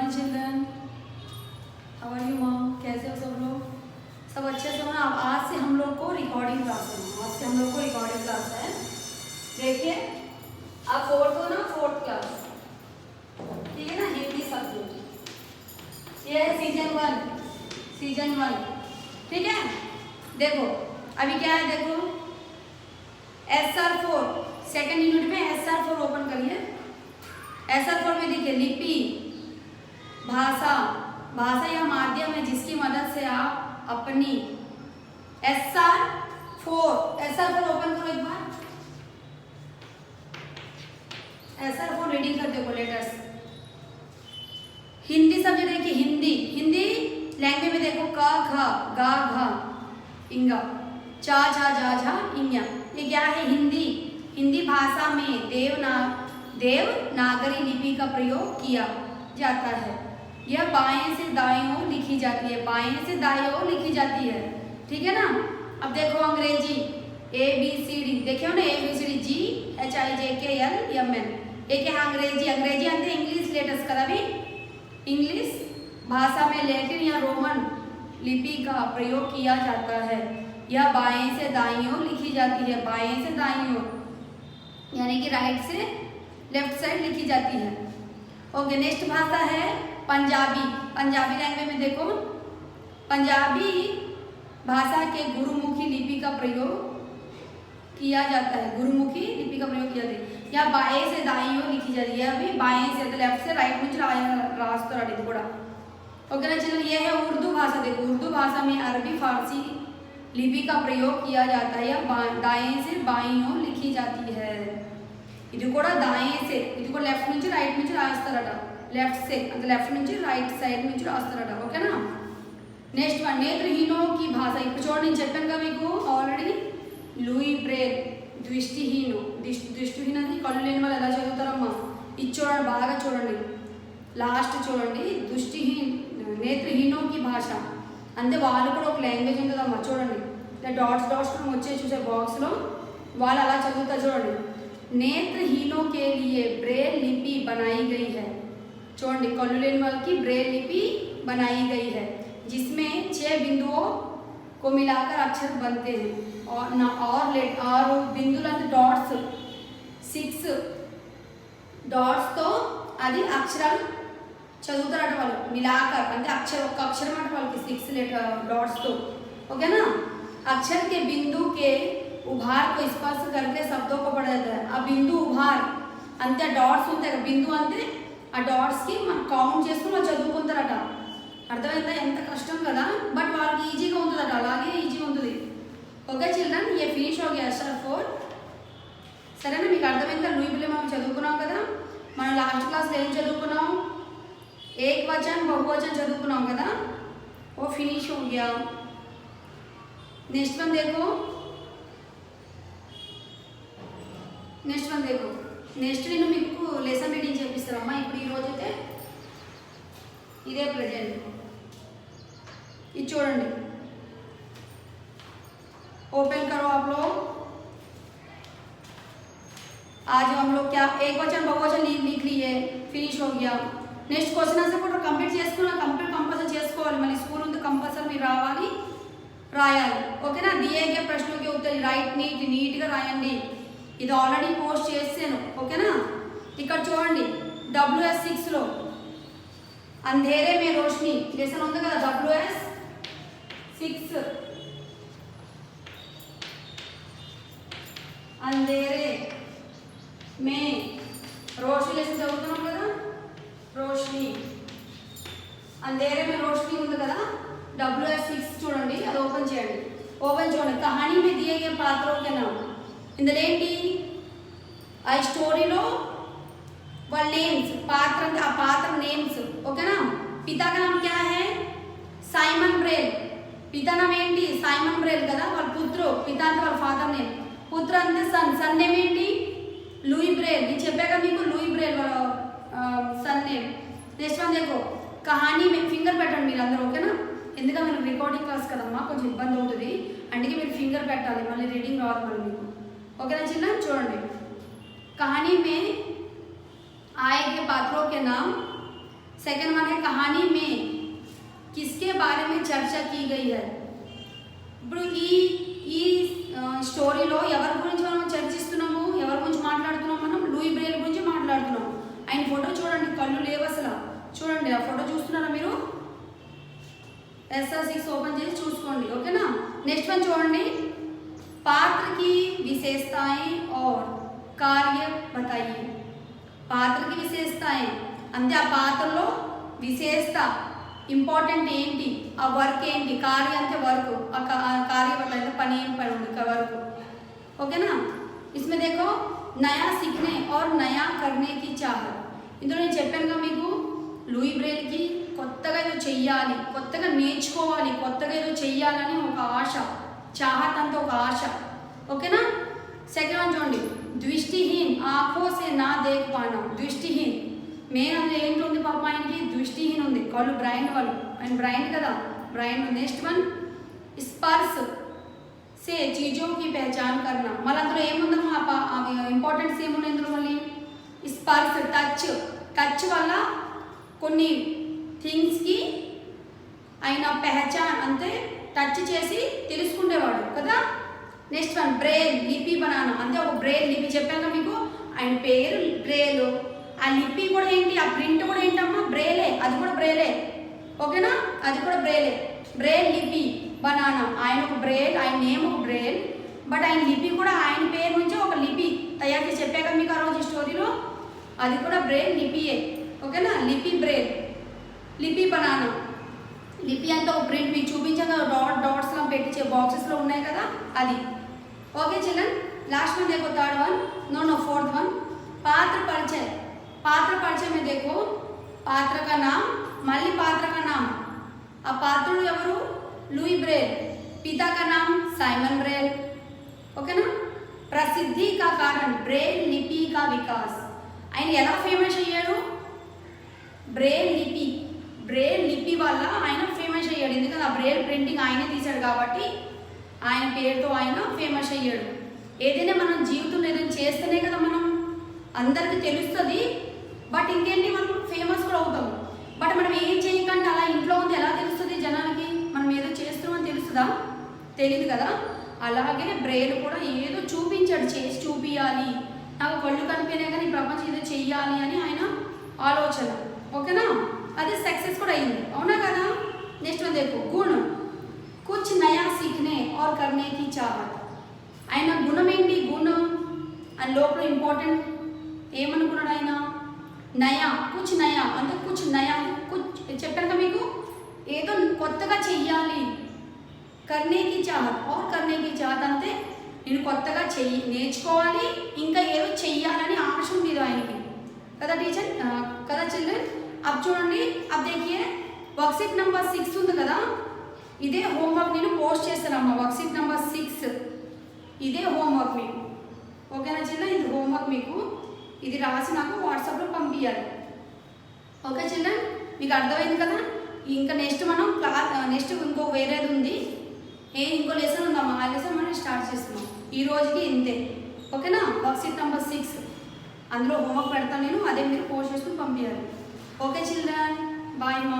Morning children, how are you mom? कैसे हो सब लोग? सब अच्छे से हो ना? आज से हम लोग को रिकॉर्डिंग क्लास है। आज से हम लोग को रिकॉर्डिंग क्लास है। देखिए आप फोर्थ हो ना, फोर्थ क्लास, ठीक है ना, हिंदी सब्जेक्ट। ये है सीजन वन, ठीक है। देखो अभी क्या है, देखो SR4 सेकेंड यूनिट में SR4 ओपन करिए। SR4 में देखिए लिपि, भाषा, भाषा या माध्यम है जिसकी मदद से आप अपनी SR4 ओपन करो एक बार। SR4 रीडिंग कर देखो लेटर्स। हिंदी सब्जेक्ट देखिए, हिंदी लैंग्वेज में देखो क ख ग घ इंगा, चा झा जा झा इंया। ये क्या है? हिंदी भाषा में देवनागरी लिपि का प्रयोग किया जाता है। यह बाएं से दाएं ओर लिखी जाती है, बाएं से दाएं ओर लिखी जाती है, ठीक है ना। अब देखो अंग्रेजी ABCD, देखियो ना ABCD GHIJKLMN। एक है अंग्रेजी अंते इंग्लिश लेटर्स कदा भी इंग्लिश भाषा में लैटिन या रोमन लिपि का प्रयोग किया जाता है। यह बाएं से दाईं ओर लिखी जाती है, बाएं से दाईं ओर यानी कि राइट से लेफ्ट साइड लिखी जाती है। ओके, नेक्स्ट भाषा है पंजाबी लैंग्वेज में देखो, पंजाबी भाषा के गुरुमुखी लिपि का प्रयोग किया जाता है, गुरुमुखी लिपि का प्रयोग किया जाता है। यह बाएं से दाईं ओर लिखी जाती है, अभी बाएं से तो लेफ्ट से राइट में रास्ता राड़ी थोड़ा। ओके ना चलो, ये है उर्दू भाषा। देखो उर्दू भाषा में अरबी फारसी लिपि का प्रयोग किया जाता है, यह दाएं से बाईं ओर लिखी जाती है। ఇది కూడా दाएं से, ఇది కూడా లెఫ్ట్ నుంచి రైట్ నుంచి రాస్తారట, లెఫ్ట్ से అంటే లెఫ్ట్ నుంచి రైట్ సైడ్ నుంచి రాస్తారట, ఓకేనా। నెక్స్ట్ వన్ నేత్రహీనों की भाषा। ఇప్పుడు చూడండి నేను చెప్పాను కదా మీకు ఆల్రెడీ, లూయి బ్రేల్ దృష్టిహీనది కళ్ళు లేని వాళ్ళు ఎలా చదువుతారమ్మా? ఇది చూడండి, బాగా చూడండి, లాస్ట్ చూడండి, నేత్రహీनों की भाषा అంటే వాళ్ళు కూడా ఒక లాంగ్వేజ్ ఉంటుందమ్మా, చూడండి ఇలా డాట్స్ వచ్చే చూసే బాక్స్లో వాళ్ళు అలా చదువుతారు చూడండి। नेत्रहीनों के लिए ब्रेल लिपि बनाई गई है, चौंडी कल्लू लेने वाले की ब्रेल लिपि बनाई गई है, जिसमें 6 बिंदुओं को मिलाकर अक्षर बनते हैं और बिंदु डॉट्स 6 डॉट्स तो అది అక్షరాలు చదువుతారట వాళ్ళు, మిలాకర్ అంటే ఒక అక్షరం అంటే వాళ్ళకి 6 लेटर डॉट्स तो, ओके ना। अक्षर के बिंदु के उभार को स्पर्श करके शब्दों को पढ़ा जाता है। अब बिंदु उभार अंते डॉट्स होते हैं, बिंदु अंते आ डॉट्स की మనం కౌంట్ చేసుకుని వాళ్ళు చదువుకుంటారట। అర్థమైందా? ఎంత కష్టం కదా, బట్ వాళ్ళకి ఈజీగా ఉంటుందట, అలాగే ఈజీగా ఉంటుంది। ఓకే చిల్డ్రన్, ये फिनिश हो गया SR4, సరేనా? మీకు అర్థమైందా? లూయి బ్రేల్ మనం చదువుకున్నాం కదా, మనం లాస్ట్ క్లాస్లో ఏం చదువుకున్నాం? एक वचन बहुवचन చదువుకున్నాం కదా, वो फिनिश हो गया। नेक्स्ट वन देखो, నెక్స్ట్ నేను మీకు లెసన్ రీడింగ్ చేపిస్తారమ్మా। ఇప్పుడు ఈరోజు అయితే ఇదే ప్రజెంట్, ఇది చూడండి, ओपन करो आप लोग। आज हम लोग क्या एक वचन बहुवचन लिख लिए, फिनिश हो गया। నెక్స్ట్ క్వశ్చన్ ఆన్సర్ కూడా కంప్లీట్ కంపల్సరీ చేసుకోవాలి, మళ్ళీ స్కూల్ ఉంది కంపల్సరీ మీరు రాయాలి, ఓకేనా। दिए गए प्रश्नों के उत्तर राइट నీట్గా రాయండి, ఇది ఆల్రెడీ పోస్ట్ చేసాను, ఓకేనా। ఇక్కడ చూడండి WS6లో अंधेरे में रोशनी లెసన్ ఉంది కదా, WS6 अंधेरे में रोशनी లెసన్ చదువుతున్నాం కదా, రోషని अंधेरे में रोशनी ఉంది కదా, WS6 చూడండి, అది ఓపెన్ చేయండి। చూడండి कहानी में दिए गए पात्रों के नाम, ఇందులో ఏంటి ఆ స్టోరీలో వాళ్ళ నేమ్స్, ఆ పాత్ర నేమ్స్, ఓకేనా। పితా का नाम क्या है? సైమన్ బ్రేల్, పితా నామ్ ఏంటి? సైమన్ బ్రేల్ కదా, వాళ్ళ పుత్రు, పితా అంటే వాళ్ళ ఫాదర్ నేమ్, పుత్ర అంటే సన్ నేమ్ ఏంటి? లూయి బ్రేల్, నేను చెప్పాక మీకు లూయి బ్రేల్ వాళ్ళ సన్ నేమ్। నెక్స్ట్ వన్ देखो కహానీ में ఫింగర్ పెట్టండి మీరు అందరూ, ఓకేనా। ఎందుకంటే మీరు రికార్డింగ్ క్లాస్ కదమ్మా, కొంచెం ఇబ్బంది అవుతుంది, అందుకే మీరు ఫింగర్ పెట్టాలి, మళ్ళీ రీడింగ్ రావాలి మళ్ళీ మీకు, ఓకేనా చిల్డ్రన్। చూడండి कहानी में आए गए पात्रों के नाम सेकंड वन है कहानी में किसके बारे में चर्चा की गई है। ఇప్పుడు ఈ స్టోరీలో ఎవరి గురించి మనం చర్చిస్తున్నాము, ఎవరి గురించి మాట్లాడుతున్నాం, మనం లూయి బ్రేల్ గురించి మాట్లాడుతున్నాం. ఆయన ఫోటో చూడండి, కళ్ళు లేవు అసలు. చూడండి ఆ ఫోటో చూస్తున్నారా మీరు? SR6 ఓపెన్ చేసి చూసుకోండి, ఓకేనా. నెక్స్ట్ వన్ చూడండి, पात्र की विशेषताएं और कार्य बताइए. पात्र की विशेषताएं అంటే ఆ పాత్రలో విశేషత ఇంపార్టెంట్ ఏంటి, ఆ వర్క్ ఏంటి, కార్య అంటే వర్క్, ఆ కార్య मतलब పని ఏం పని ఉంది వర్క్, ఓకేనా. इसमें देखो नया सीखने और नया करने की चाहत. ఇందులో నేను చెప్పానుగా మీకు లూయి బ్రేల్కి కొత్తగా ఏదో చెయ్యాలి, కొత్తగా నేర్చుకోవాలి, కొత్తగా ఏదో చెయ్యాలని ఒక ఆశ, चाहत అంటే ఒక ఆశ, ఓకేనా. సెకండ్ వన్ చూడండి, దృష్టిహీన్ ఆంఖోं से ना देख पाना. దృష్టిహీన్ మెయిన్ అందులో ఏంటి ఉంది పాపం, ఆయనకి దృష్టిహీన్ ఉంది, కళ్ళు బ్రైండ్, వాళ్ళు ఆయన బ్రైండ్ కదా, బ్రైండ్. నెక్స్ట్ వన్ స్పర్శ से चीज़ों की पहचान करना. మళ్ళీ అందులో ఏముందమ్మా ఇంపార్టెంట్స్ ఏమున్నాయి ఇందులో, మళ్ళీ స్పర్శ, టచ్, టచ్ వల్ల కొన్ని థింగ్స్కి ఆయన పెహచాన్ అంటే టచ్ చేసి తెలుసుకునేవాడు కదా. నెక్స్ట్ వన్ బ్రెయిల్, లిపి బనానా అంటే ఒక బ్రెయిల్ లిపి చెప్పాక మీకు, ఆయన పేరు బ్రెయిల్, ఆ లిపి కూడా ఏంటి, ఆ ప్రింట్ కూడా ఏంటమ్మా బ్రెయిలే, అది కూడా బ్రెయిలే, ఓకేనా, అది కూడా బ్రెయిలే. బ్రెయిల్ లిపి బనానా, ఆయన ఒక బ్రెయిల్, ఆయన నేమ్ ఒక బ్రెయిల్, బట్ ఆయన లిపి కూడా ఆయన పేరు నుంచి ఒక లిపి తయారు చేసి చెప్పాక మీకు ఆ రోజు స్టోరీలో, అది కూడా బ్రెయిల్ లిపియే, ఓకేనా. లిపి బ్రెయిల్, లిపి బనానా, లిపి అంతా ఒక ప్రింట్ మీకు చూపించాక డాట్స్లో పెట్టి బాక్సెస్లో ఉన్నాయి కదా అది, ఓకే చిల్డ్రన్. लास्ट में देखो third one, no fourth one, पात्र परिचय. पात्र परिचय में देखो पात्र का नाम, मल्ली पात्र का नाम, आ पात्रुడు ఎవరు, లూయి బ్రేల్, पिता का नाम साइमन ब्रेल, ओके ना. प्रसिद्धि का कारण ब्रेल लिपि का विकास. ఆయన ఎలా ఫేమస్ అయ్యాడు, బ్రేల్ లిపి, బ్రేల్ లిపి వల్ల ఆయన ఫేమస్ అయ్యాడు, ఎందుకంటే ఆ బ్రేల్ ప్రింటింగ్ ఆయనే తీశాడు కాబట్టి ఆయన పేరుతో ఆయన ఫేమస్ అయ్యాడు. ఏదైనా మనం జీవితంలో ఏదైనా చేస్తేనే కదా మనం అందరికీ తెలుస్తుంది, బట్ ఇంకేంటి మనం ఫేమస్ కూడా అవుతాం. బట్ మనం ఏం చేయకుండా అలా ఇంట్లో ఉంది ఎలా తెలుస్తుంది జనానికి, మనం ఏదో చేస్తున్నామని తెలుస్తుందా, తెలియదు కదా. అలాగే బ్రెయిల్ కూడా ఏదో చూపించాడు, చేసి చూపించాలి, నాకు కళ్ళు కనిపోయినా కానీ ప్రపంచం ఏదో చెయ్యాలి అని ఆయన ఆలోచన, ఓకేనా. అది సక్సెస్ కూడా అయింది, అవునా కదా. నెక్స్ట్ देखो गुण, कुछ नया सीखने और करने की चाहत. ఆయన గుణం ఏంటి, గుణం అని లోపల ఇంపార్టెంట్ ఏమనుకున్నాడు ఆయన, నయా, కుచ్ నయా అంటే కుచ్ నయా, కుచ్ చెప్పాను కదా మీకు, ఏదో కొత్తగా చెయ్యాలి, కర్నేకి చాహత్, ఆర్ కర్నేకి చాహత్ అంటే నేను కొత్తగా నేర్చుకోవాలి, ఇంకా ఏదో చెయ్యాలని ఆశ ఉండేది ఆయనకి కదా టీచర్, కదా చిల్డ్రన్. अब చూడండి, अब देखिए వర్క్షీట్ నెంబర్ 6 ఉంది కదా, ఇదే హోంవర్క్ నేను పోస్ట్ చేస్తానమ్మా, వర్క్షీట్ నెంబర్ 6 ఇదే హోంవర్క్ మీకు, ఓకేనా చిల్డ్రన్. ఇది హోంవర్క్ మీకు, ఇది రాసి నాకు వాట్సాప్లో పంపించాలి, ఓకే చిల్డ్రన్. మీకు అర్థమైంది కదా. ఇంకా నెక్స్ట్ మనం నెక్స్ట్ ఇంకో వేరేది ఉంది, ఇంకో లెసన్ ఉందమ్మా, ఆ లెసన్ మనం స్టార్ట్ చేస్తున్నాం. ఈ రోజుకి ఇంతే, ఓకేనా. వర్క్షీట్ నెంబర్ 6 అందులో హోంవర్క్ పెడతాను నేను, అదే మీరు పోస్ట్ చేసుకుని పంపించాలి, ఓకే చిల్డ్రన్. బాయ్ మా.